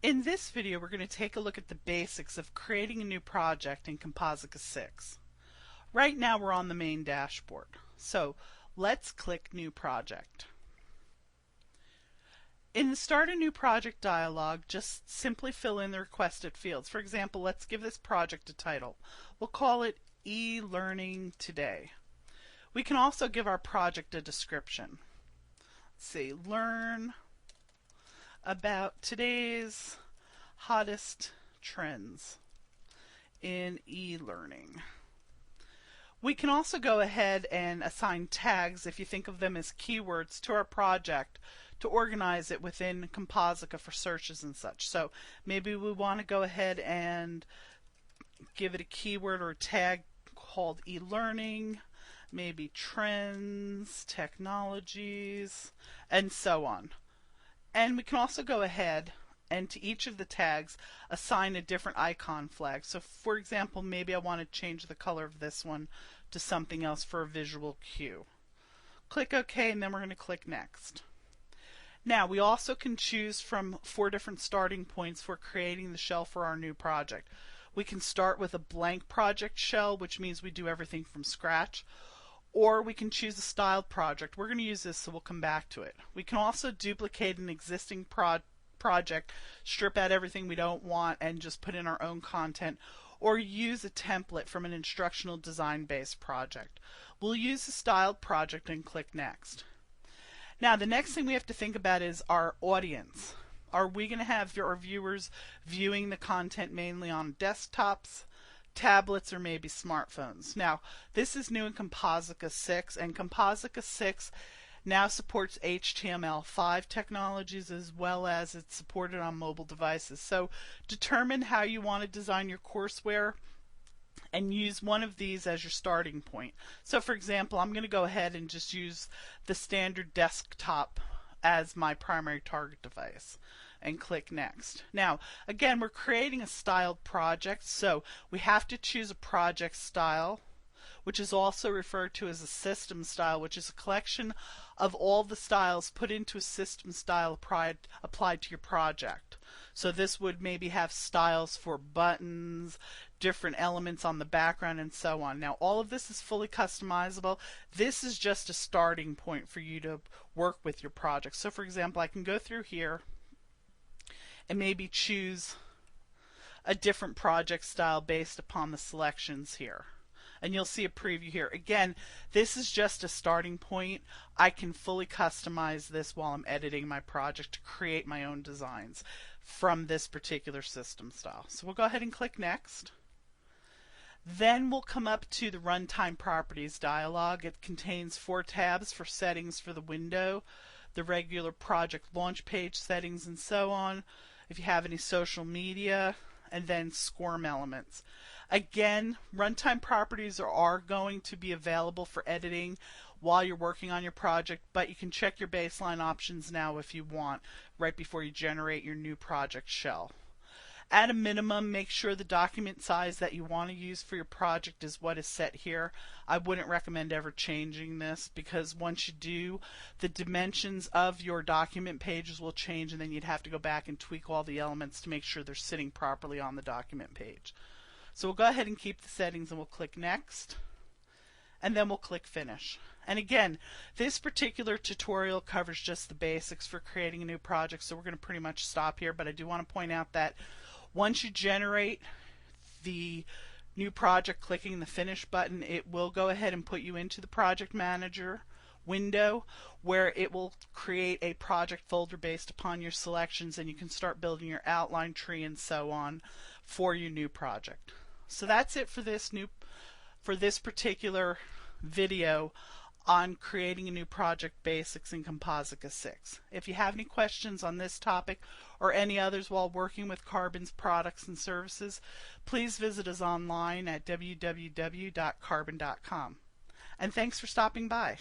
In this video, we're going to take a look at the basics of creating a new project in Composica 6. Right now, we're on the main dashboard. So let's click New Project. In the Start a New Project dialog, just simply fill in the requested fields. For example, let's give this project a title. We'll call it E-Learning Today. We can also give our project a description. Let's see, learn about today's hottest trends in e-learning. We can also go ahead and assign tags, if you think of them as keywords, to our project to organize it within Composica for searches and such. So maybe we want to go ahead and give it a keyword or a tag called e-learning, maybe trends, technologies, and so on. And we can also go ahead and to each of the tags assign a different icon flag. So for example, maybe I want to change the color of this one to something else for a visual cue. Click OK, and then we're going to click Next. Now we also can choose from 4 different starting points for creating the shell for our new project. We can start with a blank project shell, which means we do everything from scratch. Or we can choose a styled project. We're going to use this, so we'll come back to it. We can also duplicate an existing project, strip out everything we don't want, and just put in our own content, or use a template from an instructional design-based project. We'll use a styled project and click Next. Now, the next thing we have to think about is our audience. Are we going to have our viewers viewing the content mainly on desktops, tablets, or maybe smartphones? Now, this is new in Composica 6, and Composica 6 now supports HTML5 technologies as well as it's supported on mobile devices. So determine how you want to design your courseware and use one of these as your starting point. So for example, I'm going to go ahead and just use the standard desktop as my primary target device and click Next. Now, again, we're creating a styled project, so we have to choose a project style, which is also referred to as a system style, which is a collection of all the styles put into a system style applied to your project. So this would maybe have styles for buttons, different elements on the background, and so on. Now, all of this is fully customizable. This is just a starting point for you to work with your project. So for example, I can go through here and maybe choose a different project style based upon the selections here. And you'll see a preview here. Again, this is just a starting point. I can fully customize this while I'm editing my project to create my own designs from this particular system style. So we'll go ahead and click Next. Then we'll come up to the Runtime Properties dialog. It contains 4 tabs for settings for the window, the regular project launch page settings, and so on. If you have any social media, and then SCORM elements. Again, runtime properties are going to be available for editing while you're working on your project, but you can check your baseline options now if you want, right before you generate your new project shell. At a minimum, make sure the document size that you want to use for your project is what is set here. I wouldn't recommend ever changing this, because once you do, the dimensions of your document pages will change, and then you'd have to go back and tweak all the elements to make sure they're sitting properly on the document page. So we'll go ahead and keep the settings, and we'll click Next, and then we'll click Finish. And again, this particular tutorial covers just the basics for creating a new project, so we're going to pretty much stop here, but I do want to point out that once you generate the new project, clicking the Finish button, it will go ahead and put you into the Project Manager window, where it will create a project folder based upon your selections, and you can start building your outline tree and so on for your new project. So that's it for this particular video on creating a new project basics in Composica 6. If you have any questions on this topic or any others while working with Carbon's products and services, please visit us online at www.carbon.com. And thanks for stopping by.